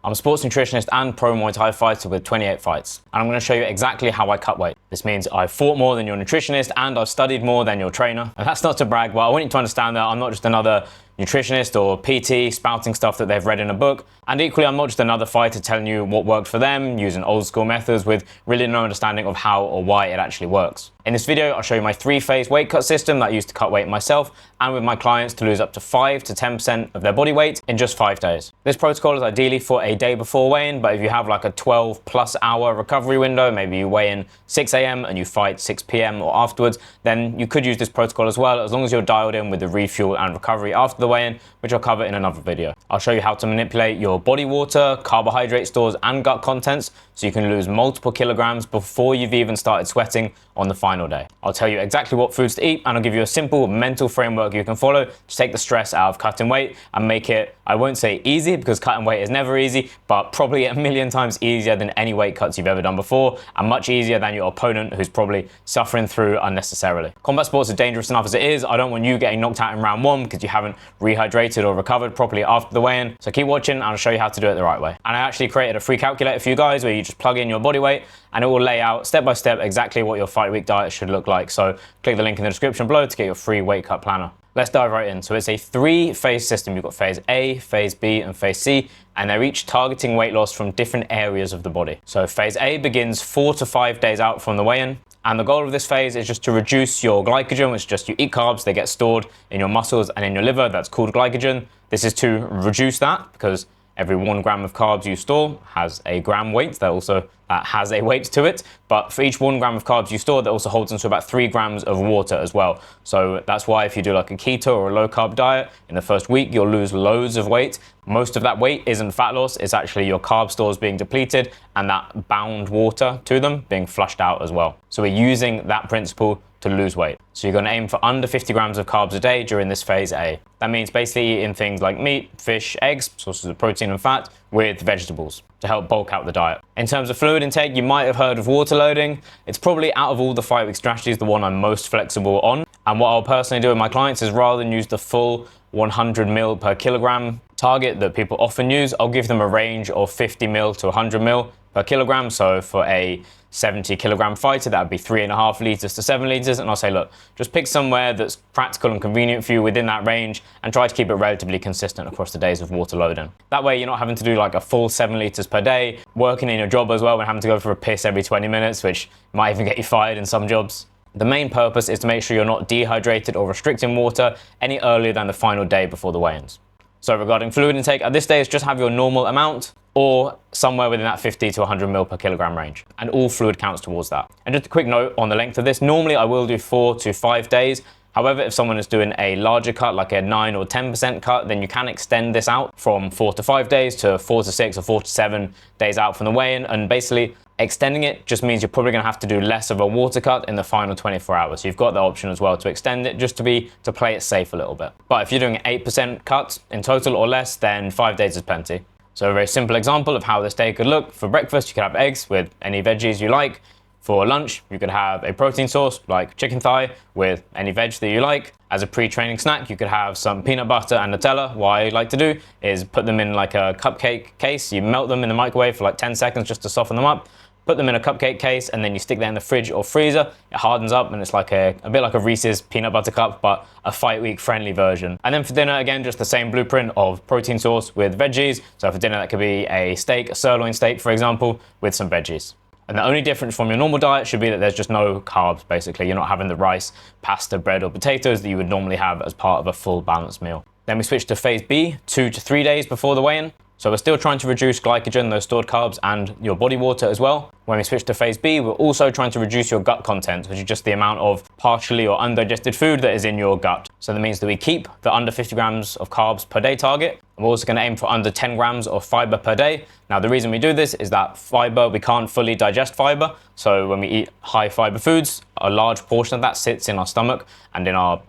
I'm a sports nutritionist and pro Muay Thai fighter with 28 fights. And I'm going to show you exactly how I cut weight. This means I've fought more than your nutritionist and I've studied more than your trainer. And that's not to brag, but I want you to understand that I'm not just another nutritionist or PT spouting stuff that they've read in a book. And equally, I'm not just another fighter telling you what worked for them using old school methods with really no understanding of how or why it actually works. In this video, I'll show you my 3-phase weight cut system that I use to cut weight myself and with my clients to lose up to 5 to 10% of their body weight in just 5 days. This protocol is ideally for a day before weigh-in, but if you have like a 12+ hour recovery window, maybe you weigh in 6 a.m. and you fight 6 p.m. or afterwards, then you could use this protocol as well, as long as you're dialed in with the refuel and recovery after the weigh-in, which I'll cover in another video. I'll show you how to manipulate your body water, carbohydrate stores, and gut contents so you can lose multiple kilograms before you've even started sweating on the final day. I'll tell you exactly what foods to eat, and I'll give you a simple mental framework you can follow to take the stress out of cutting weight and make it, I won't say easy because cutting weight is never easy, but probably a million times easier than any weight cuts you've ever done before, and much easier than your opponent who's probably suffering through unnecessarily. Combat sports are dangerous enough as it is. I don't want you getting knocked out in round 1 because you haven't rehydrated or recovered properly after the weigh-in. So keep watching and I'll show you how to do it the right way. And I actually created a free calculator for you guys where you just plug in your body weight and it will lay out step by step exactly what your fight week diet should look like. So click the link in the description below to get your free weight cut planner. Let's dive right in. So it's a 3-phase system. You've got phase A, phase B, and phase C, and they're each targeting weight loss from different areas of the body. So phase A begins 4 to 5 days out from the weigh-in. And the goal of this phase is just to reduce your glycogen, which is just you eat carbs, they get stored in your muscles and in your liver. That's called glycogen. This is to reduce that because every 1 gram of carbs you store has a gram weight. That has a weight to it. But for each 1 gram of carbs you store, that also holds into about 3 grams of water as well. So that's why if you do like a keto or a low carb diet, in the first week, you'll lose loads of weight. Most of that weight isn't fat loss. It's actually your carb stores being depleted and that bound water to them being flushed out as well. So we're using that principle to lose weight. So you're going to aim for under 50 grams of carbs a day during this phase A. That means basically eating things like meat, fish, eggs, sources of protein and fat, with vegetables to help bulk out the diet. In terms of fluid intake, you might have heard of water loading. It's probably out of all the fight week strategies, the one I'm most flexible on. And what I'll personally do with my clients is rather than use the full 100 ml per kilogram target that people often use, I'll give them a range of 50 ml to 100 ml per kilogram. So for a 70 kilogram fighter, that would be 3.5 liters to 7 liters. And I'll say, look, just pick somewhere that's practical and convenient for you within that range and try to keep it relatively consistent across the days of water loading. That way you're not having to do like a full 7 liters per day, working in your job as well and having to go for a piss every 20 minutes, which might even get you fired in some jobs. The main purpose is to make sure you're not dehydrated or restricting water any earlier than the final day before the weigh-ins. So regarding fluid intake, at this stage, just have your normal amount or somewhere within that 50 to 100 ml per kilogram range. And all fluid counts towards that. And just a quick note on the length of this. Normally I will do 4 to 5 days. However, if someone is doing a larger cut, like a 9 or 10% cut, then you can extend this out from 4 to 5 days to 4 to 6 or 4 to 7 days out from the weigh-in. And basically extending it just means you're probably gonna have to do less of a water cut in the final 24 hours. So you've got the option as well to extend it just to play it safe a little bit. But if you're doing 8% cuts in total or less, then 5 days is plenty. So a very simple example of how this day could look. For breakfast, you could have eggs with any veggies you like. For lunch, you could have a protein source like chicken thigh with any veg that you like. As a pre-training snack, you could have some peanut butter and Nutella. What I like to do is put them in like a cupcake case. You melt them in the microwave for like 10 seconds just to soften them up. Put them in a cupcake case and then you stick that in the fridge or freezer. It hardens up and it's like a bit like a Reese's peanut butter cup, but a fight week friendly version. And then for dinner, again, just the same blueprint of protein source with veggies. So for dinner, that could be a steak, a sirloin steak, for example, with some veggies. And the only difference from your normal diet should be that there's just no carbs, basically. You're not having the rice, pasta, bread, or potatoes that you would normally have as part of a full balanced meal. Then we switch to phase B, 2 to 3 days before the weigh-in. So we're still trying to reduce glycogen, those stored carbs, and your body water as well. When we switch to phase B, we're also trying to reduce your gut content, which is just the amount of partially or undigested food that is in your gut. So that means that we keep the under 50 grams of carbs per day target. We're also going to aim for under 10 grams of fiber per day. Now, the reason we do this is that fiber, we can't fully digest fiber. So when we eat high fiber foods, a large portion of that sits in our stomach and in our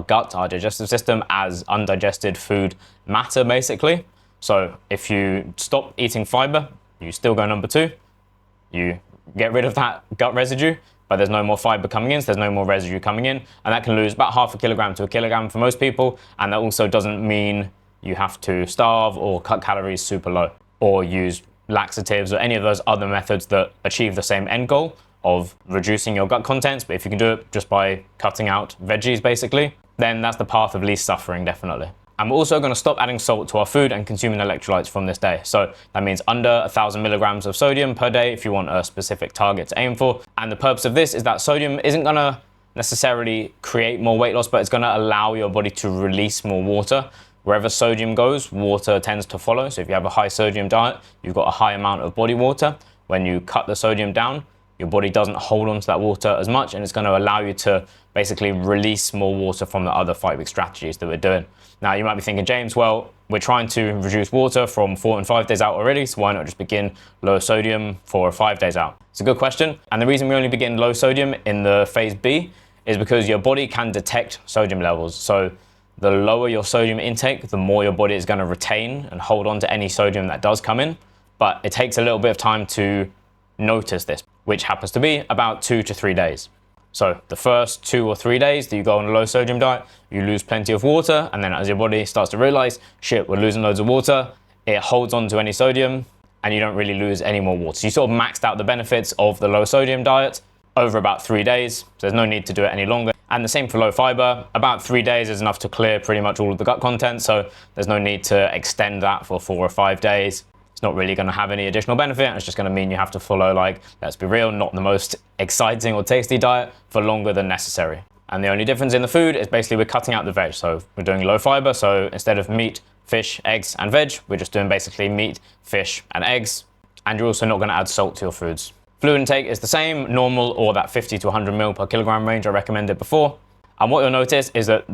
gut, our digestive system, as undigested food matter, basically. So if you stop eating fiber, you still go number 2. You get rid of that gut residue, but there's no more fiber coming in, so there's no more residue coming in. And that can lose about 0.5 kilogram to 1 kilogram for most people. And that also doesn't mean you have to starve or cut calories super low. or use laxatives or any of those other methods that achieve the same end goal of reducing your gut contents. But if you can do it just by cutting out veggies basically, then that's the path of least suffering, definitely. And we're also going to stop adding salt to our food and consuming electrolytes from this day. So that means under 1,000 milligrams of sodium per day if you want a specific target to aim for. And the purpose of this is that sodium isn't going to necessarily create more weight loss, but it's going to allow your body to release more water. Wherever sodium goes, water tends to follow. So if you have a high sodium diet, you've got a high amount of body water. When you cut the sodium down, your body doesn't hold on to that water as much, and it's going to allow you to basically release more water from the other fight week strategies that we're doing. Now, you might be thinking, James, well, we're trying to reduce water from 4 and 5 days out already, so why not just begin low sodium for 5 days out? It's a good question, and the reason we only begin low sodium in the phase B is because your body can detect sodium levels. So the lower your sodium intake, the more your body is going to retain and hold on to any sodium that does come in. But it takes a little bit of time to notice this, which happens to be about 2 to 3 days. So the first 2 or 3 days that you go on a low sodium diet, you lose plenty of water. And then as your body starts to realize, shit, we're losing loads of water, it holds on to any sodium and you don't really lose any more water. So you sort of maxed out the benefits of the low sodium diet over about 3 days. So there's no need to do it any longer. And the same for low fiber. About 3 days is enough to clear pretty much all of the gut content. So there's no need to extend that for 4 or 5 days. It's not really going to have any additional benefit. And it's just going to mean you have to follow, like, let's be real, not the most exciting or tasty diet for longer than necessary. And the only difference in the food is basically we're cutting out the veg. So we're doing low fiber. So instead of meat, fish, eggs, and veg, we're just doing basically meat, fish, and eggs. And you're also not going to add salt to your foods. Fluid intake is the same, normal, or that 50 to 100 ml per kilogram range I recommended before. And what you'll notice is that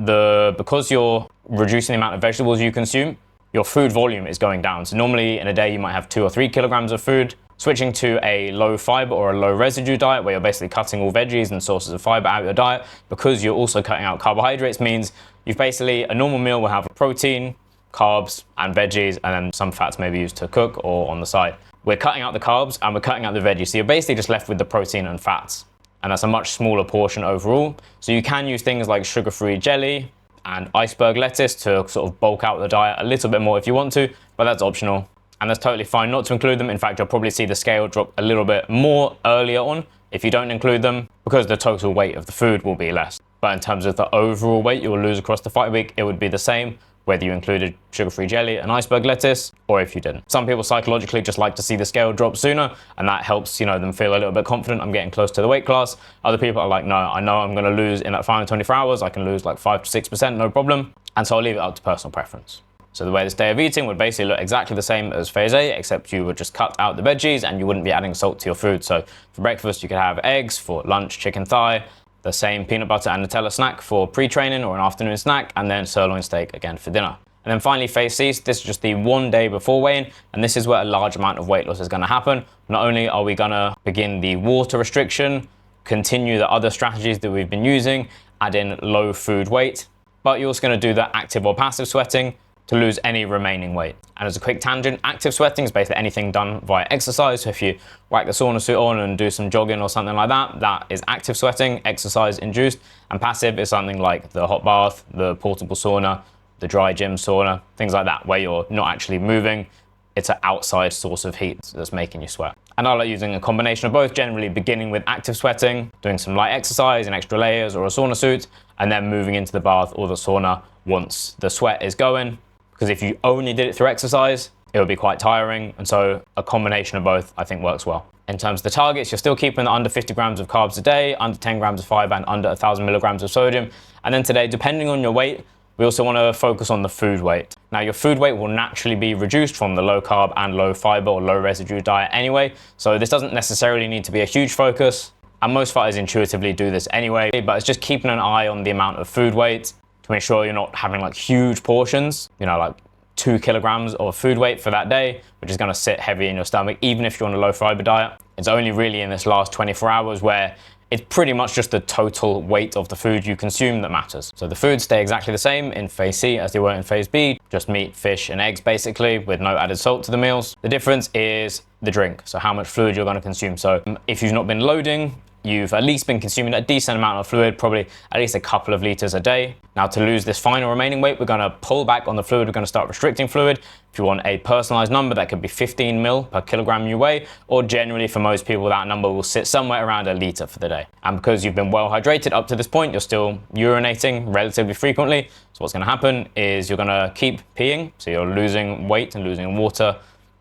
because you're reducing the amount of vegetables you consume, your food volume is going down. So normally in a day you might have 2 or 3 kilograms of food. Switching to a low fiber or a low residue diet where you're basically cutting all veggies and sources of fiber out of your diet, because you're also cutting out carbohydrates, means you've basically, a normal meal will have protein, carbs, and veggies, and then some fats may be used to cook or on the side. We're cutting out the carbs and we're cutting out the veggies. So you're basically just left with the protein and fats. And that's a much smaller portion overall. So you can use things like sugar-free jelly and iceberg lettuce to sort of bulk out the diet a little bit more if you want to, but that's optional. And that's totally fine not to include them. In fact, you'll probably see the scale drop a little bit more earlier on if you don't include them, because the total weight of the food will be less. But in terms of the overall weight you will lose across the fight week, it would be the same whether you included sugar-free jelly and iceberg lettuce, or if you didn't. Some people psychologically just like to see the scale drop sooner, and that helps, them feel a little bit confident, I'm getting close to the weight class. Other people are like, no, I know I'm gonna lose in that final 24 hours, I can lose like 5 to 6%, no problem. And so I'll leave it up to personal preference. So the way this day of eating would basically look exactly the same as phase A, except you would just cut out the veggies and you wouldn't be adding salt to your food. So for breakfast, you could have eggs, for lunch, chicken thigh, the same peanut butter and Nutella snack for pre-training or an afternoon snack, and then sirloin steak again for dinner. And then finally, phase C, this is just the 1 day before weigh-in, and this is where a large amount of weight loss is going to happen. Not only are we going to begin the water restriction, continue the other strategies that we've been using, add in low food weight, but you're also going to do the active or passive sweating to lose any remaining weight. And as a quick tangent, active sweating is basically anything done via exercise. So if you whack the sauna suit on and do some jogging or something like that, that is active sweating, exercise induced. And passive is something like the hot bath, the portable sauna, the dry gym sauna, things like that, where you're not actually moving. It's an outside source of heat that's making you sweat. And I like using a combination of both, generally beginning with active sweating, doing some light exercise in extra layers or a sauna suit, and then moving into the bath or the sauna once the sweat is going. Because if you only did it through exercise, it would be quite tiring. And so a combination of both, I think, works well. In terms of the targets, you're still keeping under 50 grams of carbs a day, under 10 grams of fiber, and under 1,000 milligrams of sodium. And then today, depending on your weight, we also want to focus on the food weight. Now, your food weight will naturally be reduced from the low carb and low fiber or low residue diet anyway. So this doesn't necessarily need to be a huge focus. And most fighters intuitively do this anyway, but it's just keeping an eye on the amount of food weight to make sure you're not having like huge portions, like 2 kilograms of food weight for that day, which is going to sit heavy in your stomach, even if you're on a low fiber diet. It's only really in this last 24 hours where it's pretty much just the total weight of the food you consume that matters. So the foods stay exactly the same in phase C as they were in phase B, just meat, fish, and eggs basically, with no added salt to the meals. The difference is the drink, so how much fluid you're going to consume. So if you've not been loading you've at least been consuming a decent amount of fluid, probably at least a couple of liters a day. Now, to lose this final remaining weight, we're going to pull back on the fluid. We're going to start restricting fluid. If you want a personalized number, that could be 15 mil per kilogram you weigh, or generally for most people, that number will sit somewhere around a liter for the day. And because you've been well hydrated up to this point, you're still urinating relatively frequently. So what's going to happen is you're going to keep peeing. So you're losing weight and losing water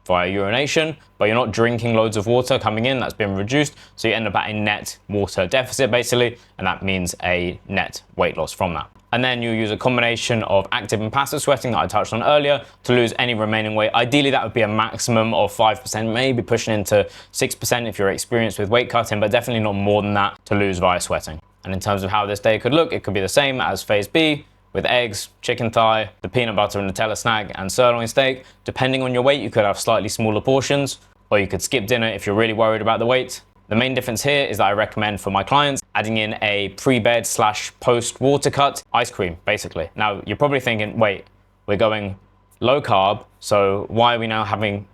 via urination, but you're not drinking loads of water coming in. That's been reduced. So you end up at a net water deficit basically, and that means a net weight loss from that. And then you use a combination of active and passive sweating that I touched on earlier to lose any remaining weight. Ideally, that would be a maximum of 5%, maybe pushing into 6% if you're experienced with weight cutting, but definitely not more than that to lose via sweating. And in terms of how this day could look, it could be the same as phase B, with eggs, chicken thigh, the peanut butter and Nutella snack, and sirloin steak. Depending on your weight, you could have slightly smaller portions, or you could skip dinner if you're really worried about the weight. The main difference here is that I recommend for my clients adding in a pre-bed / post water cut ice cream, basically. Now, you're probably thinking, wait, we're going low carb, so why are we now having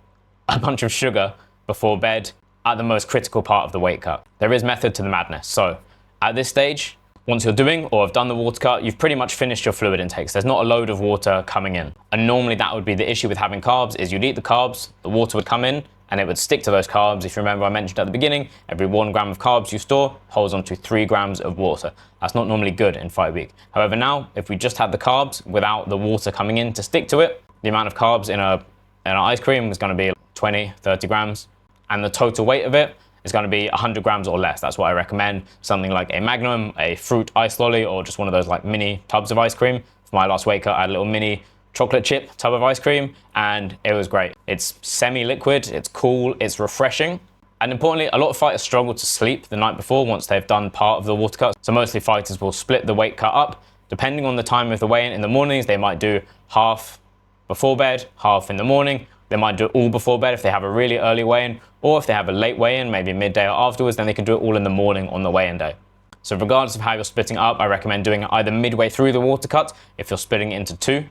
a bunch of sugar before bed at the most critical part of the weight cut? There is method to the madness. So at this stage, once you're doing or have done the water cut, you've pretty much finished your fluid intakes. There's not a load of water coming in. And normally that would be the issue with having carbs, is you'd eat the carbs, the water would come in, and it would stick to those carbs. If you remember, I mentioned at the beginning, every 1 gram of carbs you store holds onto 3 grams of water. That's not normally good in fight week. However, now, if we just had the carbs without the water coming in to stick to it, the amount of carbs in an ice cream is going to be 20, 30 grams. And the total weight of it is going to be 100 grams or less. That's what I recommend. Something like a Magnum, a fruit ice lolly, or just one of those like mini tubs of ice cream. For my last weight cut, I had a little mini chocolate chip tub of ice cream, and it was great. It's semi-liquid, it's cool, it's refreshing. And importantly, a lot of fighters struggle to sleep the night before once they've done part of the water cut. So mostly fighters will split the weight cut up. Depending on the time of the weigh-in, in the mornings, they might do half before bed, half in the morning. They might do it all before bed if they have a really early weigh-in, or if they have a late weigh-in, maybe midday or afterwards, then they can do it all in the morning on the weigh-in day. So regardless of how you're splitting it up, I recommend doing it either midway through the water cut if you're splitting it into 2,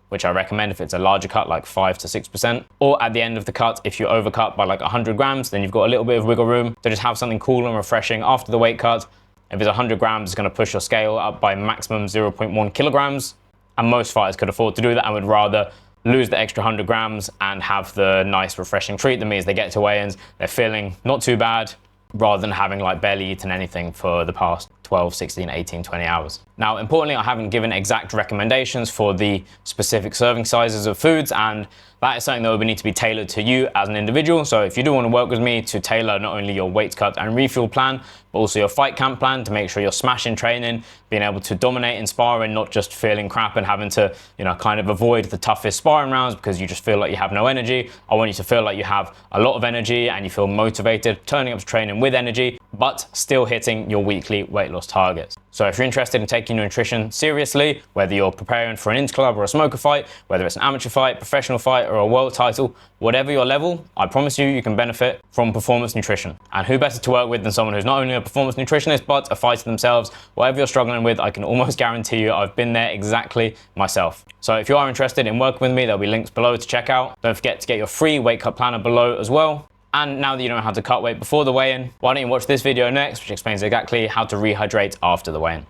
which I recommend if it's a larger cut, like 5 to 6%, or at the end of the cut, if you overcut by like 100 grams, then you've got a little bit of wiggle room to just have something cool and refreshing after the weight cut. If it's 100 grams, it's going to push your scale up by maximum 0.1 kilograms, and most fighters could afford to do that and would rather lose the extra 100 grams and have the nice refreshing treat. That means they get to weigh-ins, they're feeling not too bad, rather than having like barely eaten anything for the past 12, 16, 18, 20 hours. Now, importantly, I haven't given exact recommendations for the specific serving sizes of foods, and that is something that would need to be tailored to you as an individual. So if you do want to work with me to tailor not only your weight cut and refuel plan, but also your fight camp plan to make sure you're smashing training, being able to dominate in sparring, not just feeling crap and having to, kind of avoid the toughest sparring rounds because you just feel like you have no energy. I want you to feel like you have a lot of energy and you feel motivated, turning up to training with energy, but still hitting your weekly weight loss targets. So if you're interested in taking your nutrition seriously, whether you're preparing for an inter club or a smoker fight, whether it's an amateur fight, professional fight, or a world title, whatever your level, I promise you can benefit from performance nutrition. And who better to work with than someone who's not only a performance nutritionist, but a fighter themselves. Whatever you're struggling with, I can almost guarantee you I've been there exactly myself. So if you are interested in working with me, there'll be links below to check out. Don't forget to get your free weight cut planner below as well. And now that you know how to cut weight before the weigh-in, why don't you watch this video next, which explains exactly how to rehydrate after the weigh-in.